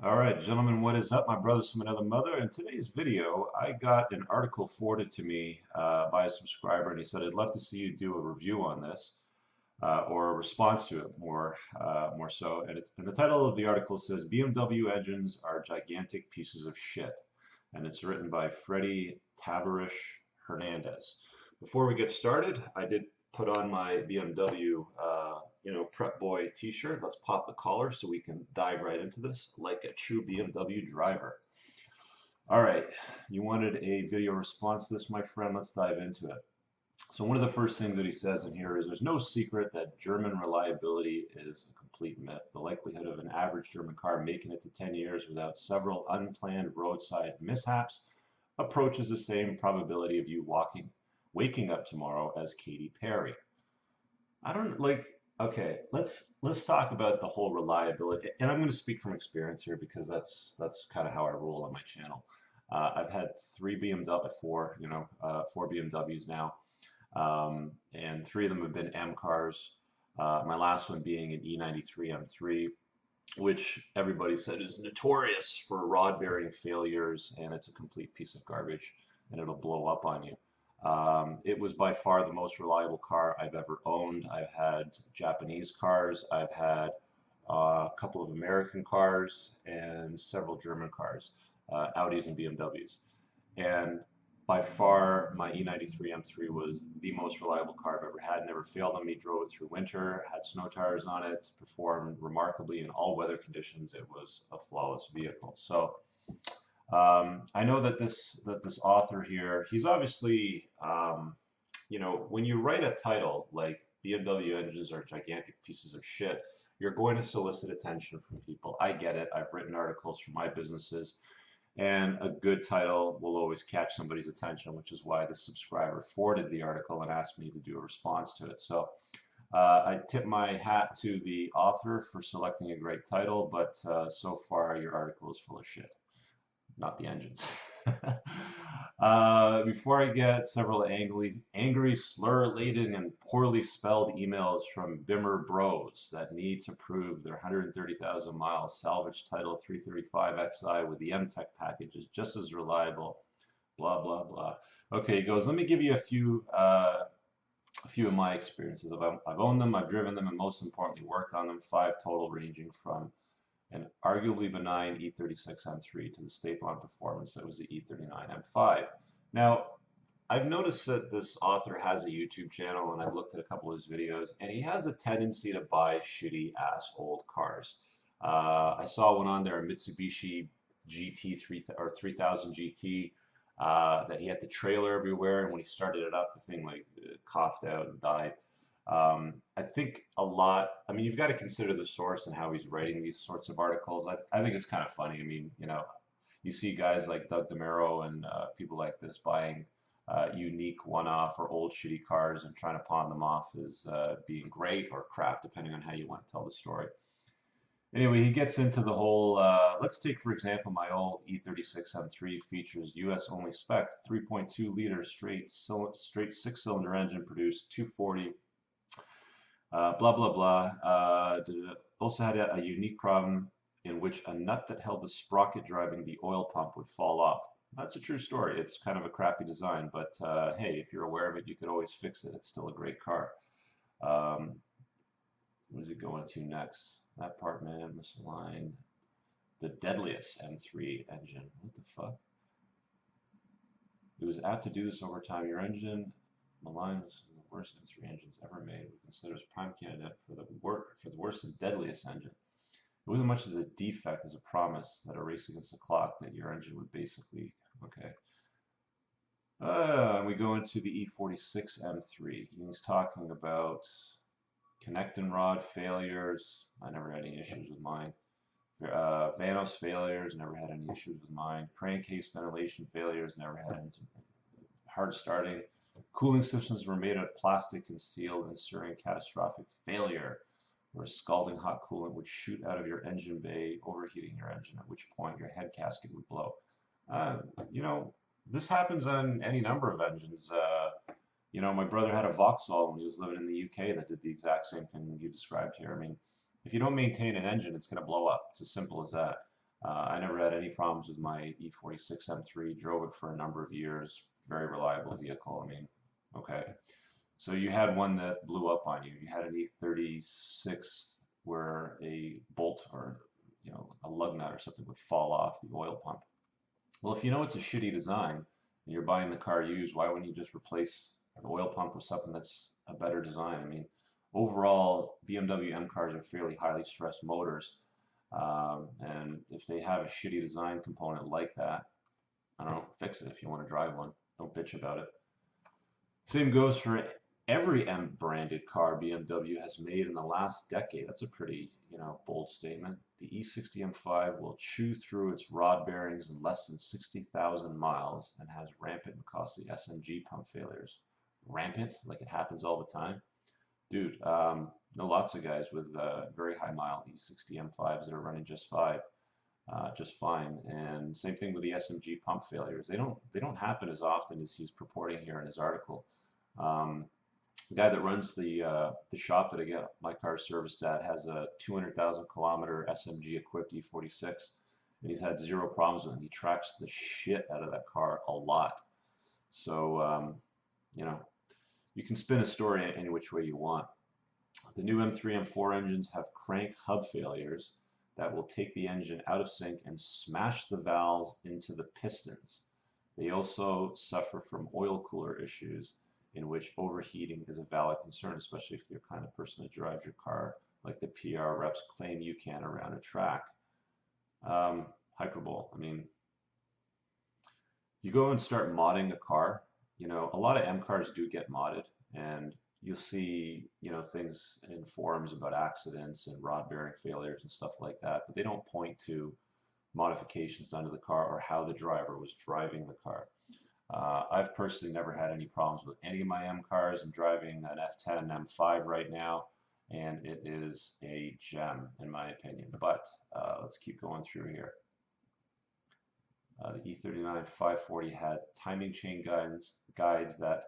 All right, gentlemen, what is up? My brothers from another mother. In today's video, I got an article forwarded to me by a subscriber, and he said, I'd love to see you do a review on this or a response to it more so. And the title of the article says, BMW engines are gigantic pieces of shit. And it's written by Freddy Tavarish Hernandez. Before we get started, I did put on my BMW Prep Boy t-shirt. Let's pop the collar so we can dive right into this like a true BMW driver. All right, you wanted a video response to this, my friend. Let's dive into it. So one of the first things that he says in here is there's no secret that German reliability is a complete myth. The likelihood of an average German car making it to 10 years without several unplanned roadside mishaps approaches the same probability of you waking up tomorrow as Katy Perry. I don't like. Okay, let's talk about the whole reliability, and I'm going to speak from experience here because that's kind of how I roll on my channel. I've had four BMWs now, and three of them have been M cars. My last one being an E93 M3, which everybody said is notorious for rod bearing failures, and it's a complete piece of garbage, and it'll blow up on you. It was by far the most reliable car I've ever owned. I've had Japanese cars, I've had a couple of American cars, and several German cars, Audis and BMWs. And by far, my E93 M3 was the most reliable car I've ever had. Never failed on me. Drove it through winter, had snow tires on it, performed remarkably in all weather conditions. It was a flawless vehicle. So I know that this author here, he's obviously, when you write a title like BMW engines are gigantic pieces of shit, you're going to solicit attention from people. I get it. I've written articles for my businesses, and a good title will always catch somebody's attention, which is why the subscriber forwarded the article and asked me to do a response to it. So I tip my hat to the author for selecting a great title, but so far your article is full of shit, not the engines. Before I get several angry, slur-laden, and poorly spelled emails from Bimmer Bros that need to prove their 130,000 mile salvage title 335 Xi with the M-Tech package is just as reliable, blah, blah, blah. Okay, he goes, let me give you a few of my experiences. I've owned them, I've driven them, and most importantly, worked on them, 5 total, ranging from an arguably benign E36 M3 to the staple on performance that was the E39 M5. Now, I've noticed that this author has a YouTube channel, and I've looked at a couple of his videos, and he has a tendency to buy shitty ass old cars. I saw one on there, a Mitsubishi GT 3000 GT, that he had the trailer everywhere, and when he started it up, the thing coughed out and died. I think a lot, I mean, you've got to consider the source and how he's writing these sorts of articles. I think it's kind of funny. I mean, you see guys like Doug DeMuro and people like this buying unique one-off or old shitty cars and trying to pawn them off as being great or crap, depending on how you want to tell the story. Anyway, he gets into the whole, let's take, for example, my old E36 M3 features US only spec, 3.2 liter straight 6-cylinder engine, produced 240. Blah, blah, blah. Also had a unique problem in which a nut that held the sprocket driving the oil pump would fall off. That's a true story. It's kind of a crappy design, but hey, if you're aware of it, you could always fix it. It's still a great car. What is it going to next? That part, man, misaligned. The deadliest M3 engine. What the fuck? It was apt to do this over time. Your engine, malign, was the worst M3 engines ever made. We consider as prime candidate for the worst and deadliest engine. It wasn't much as a defect as a promise that a race against the clock that your engine would basically, okay. We go into the E46 M3. He's talking about connecting rod failures. I never had any issues with mine. Vanos failures, never had any issues with mine. Crankcase ventilation failures, never had any. Hard starting. Cooling systems were made of plastic and sealed, ensuring catastrophic failure, where scalding hot coolant would shoot out of your engine bay, overheating your engine, at which point your head gasket would blow. This happens on any number of engines. My brother had a Vauxhall when he was living in the UK that did the exact same thing you described here. I mean, if you don't maintain an engine, it's going to blow up. It's as simple as that. I never had any problems with my E46 M3. Drove it for a number of years. Very reliable vehicle. I mean, okay. So you had one that blew up on you. You had an E36 where a bolt or a lug nut or something would fall off the oil pump. Well, if you know it's a shitty design and you're buying the car used, why wouldn't you just replace the oil pump with something that's a better design? I mean, overall, BMW M cars are fairly highly stressed motors, and if they have a shitty design component like that, I don't know, fix it if you want to drive one. Don't bitch about it. Same goes for every M branded car BMW has made in the last decade. That's a pretty, bold statement. The E60 M5 will chew through its rod bearings in less than 60,000 miles and has rampant and costly SMG pump failures. Rampant? Like it happens all the time? Dude, know lots of guys with very high mile E60 M5s that are running just fine. And same thing with the SMG pump failures. They don't happen as often as he's purporting here in his article. Um, the guy that runs the shop that I get my car serviced at has a 200,000 kilometer SMG equipped E46, and he's had zero problems with it. He tracks the shit out of that car a lot. So you know, you can spin a story any which way you want. The new M3, M4 engines have crank hub failures that will take the engine out of sync and smash the valves into the pistons. They also suffer from oil cooler issues in which overheating is a valid concern, especially if you're the kind of person that drives your car like the PR reps claim you can around a track. Hyperbole. I mean, you go and start modding a car, a lot of M cars do get modded, and you'll see, things in forums about accidents and rod bearing failures and stuff like that, but they don't point to modifications done to the car or how the driver was driving the car. I've personally never had any problems with any of my M cars. I'm driving an F10 M5 right now, and it is a gem in my opinion. But let's keep going through here. The E39 540 had timing chain guides that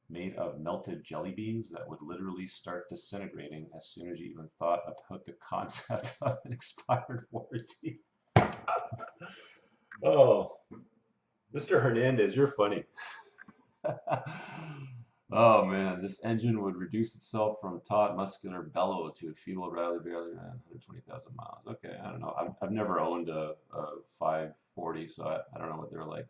made of melted jelly beans that would literally start disintegrating as soon as you even thought about the concept of an expired warranty. Oh, Mr. Hernandez, you're funny. Oh man, this engine would reduce itself from taut muscular bellow to a feeble rally barely around 120,000 miles. Okay, I don't know. I've never owned a 540, so I don't know what they're like.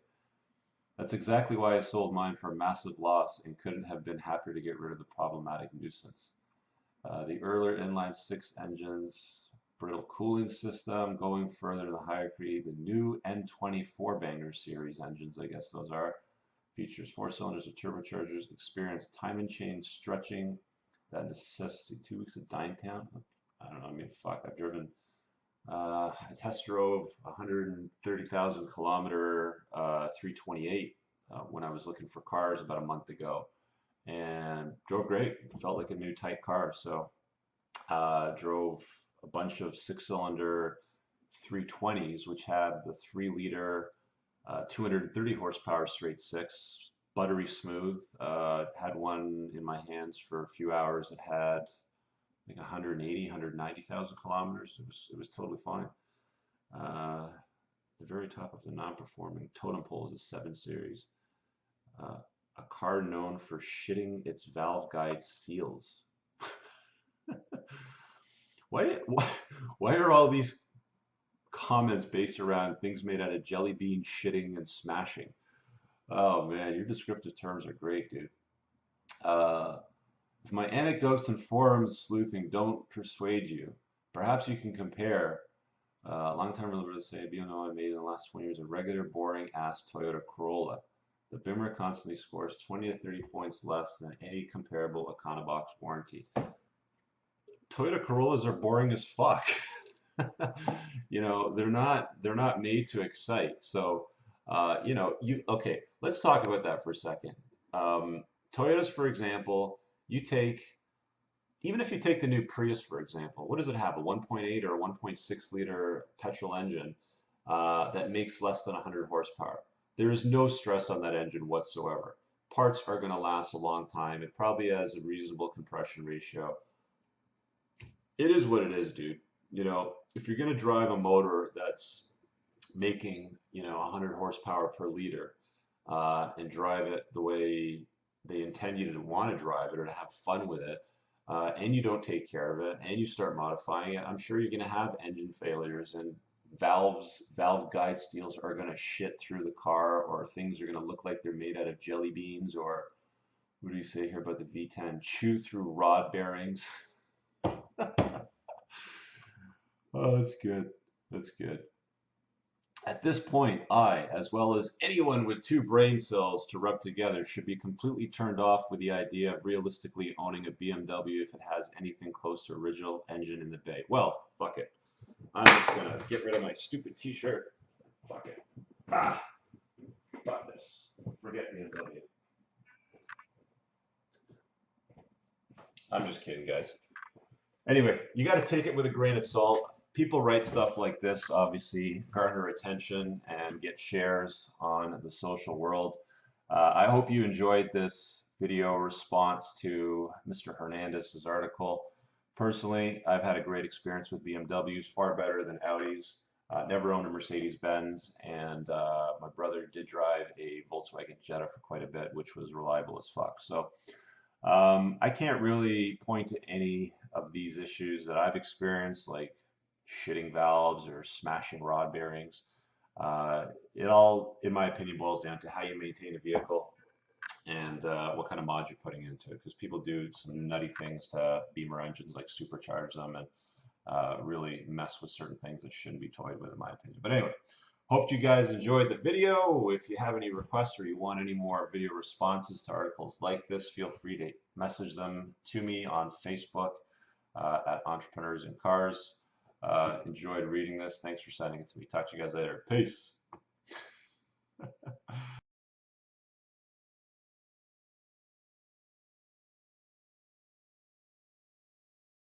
That's exactly why I sold mine for a massive loss and couldn't have been happier to get rid of the problematic nuisance. The earlier inline six engines, brittle cooling system, going further to the higher creed, the new N20 4-banger series engines, I guess those are, features 4 cylinders of turbochargers, experience time and chain stretching that necessitates 2 weeks of dying town. I don't know, I mean, fuck, I test drove 130,000 kilometer 328 when I was looking for cars about a month ago, and drove great. Felt like a new tight car. So drove a bunch of 6-cylinder 320s, which had the 3-liter 230 horsepower straight six, buttery smooth. Had one in my hands for a few hours. It had like 180, 190,000 kilometers. It was totally fine. The very top of the non-performing totem pole is a 7 Series. A car known for shitting its valve guide seals. Why are all these comments based around things made out of jelly bean shitting and smashing? Oh man, your descriptive terms are great, dude. If my anecdotes and forums sleuthing don't persuade you, perhaps you can compare. Long-time relatives say BMW I made in the last 20 years a regular, boring ass Toyota Corolla. The Bimmer constantly scores 20 to 30 points less than any comparable Econobox warranty. Toyota Corollas are boring as fuck. They're not made to excite. So, okay, let's talk about that for a second. Toyotas, for example, even if you take the new Prius, for example, what does it have? A 1.8 or a 1.6 liter petrol engine that makes less than 100 horsepower. There is no stress on that engine whatsoever. Parts are going to last a long time. It probably has a reasonable compression ratio. It is what it is, dude. if you're going to drive a motor that's making 100 horsepower per liter, and drive it the way they intend you to want to drive it or to have fun with it, and you don't take care of it and you start modifying it, I'm sure you're going to have engine failures, and valve guide steels are going to shit through the car, or things are going to look like they're made out of jelly beans, or what do you say here about the V10? Chew through rod bearings. Oh, that's good. That's good. At this point, I, as well as anyone with two brain cells to rub together, should be completely turned off with the idea of realistically owning a BMW if it has anything close to original engine in the bay. Well, fuck it. I'm just gonna get rid of my stupid t-shirt. Fuck it. Ah, fuck this. Forget BMW. I'm just kidding, guys. Anyway, you got to take it with a grain of salt. People write stuff like this to obviously garner attention and get shares on the social world. I hope you enjoyed this video response to Mr. Hernandez's article. Personally, I've had a great experience with BMWs, far better than Audis. Never owned a Mercedes-Benz, and my brother did drive a Volkswagen Jetta for quite a bit, which was reliable as fuck. So I can't really point to any of these issues that I've experienced, like shitting valves or smashing rod bearings. It all, in my opinion, boils down to how you maintain a vehicle and what kind of mods you're putting into it. Because people do some nutty things to Beamer engines, like supercharge them and really mess with certain things that shouldn't be toyed with, in my opinion. But anyway, hope you guys enjoyed the video. If you have any requests or you want any more video responses to articles like this, feel free to message them to me on Facebook at Entrepreneurs in Cars. Enjoyed reading this. Thanks for sending it to me. Talk to you guys later. Peace.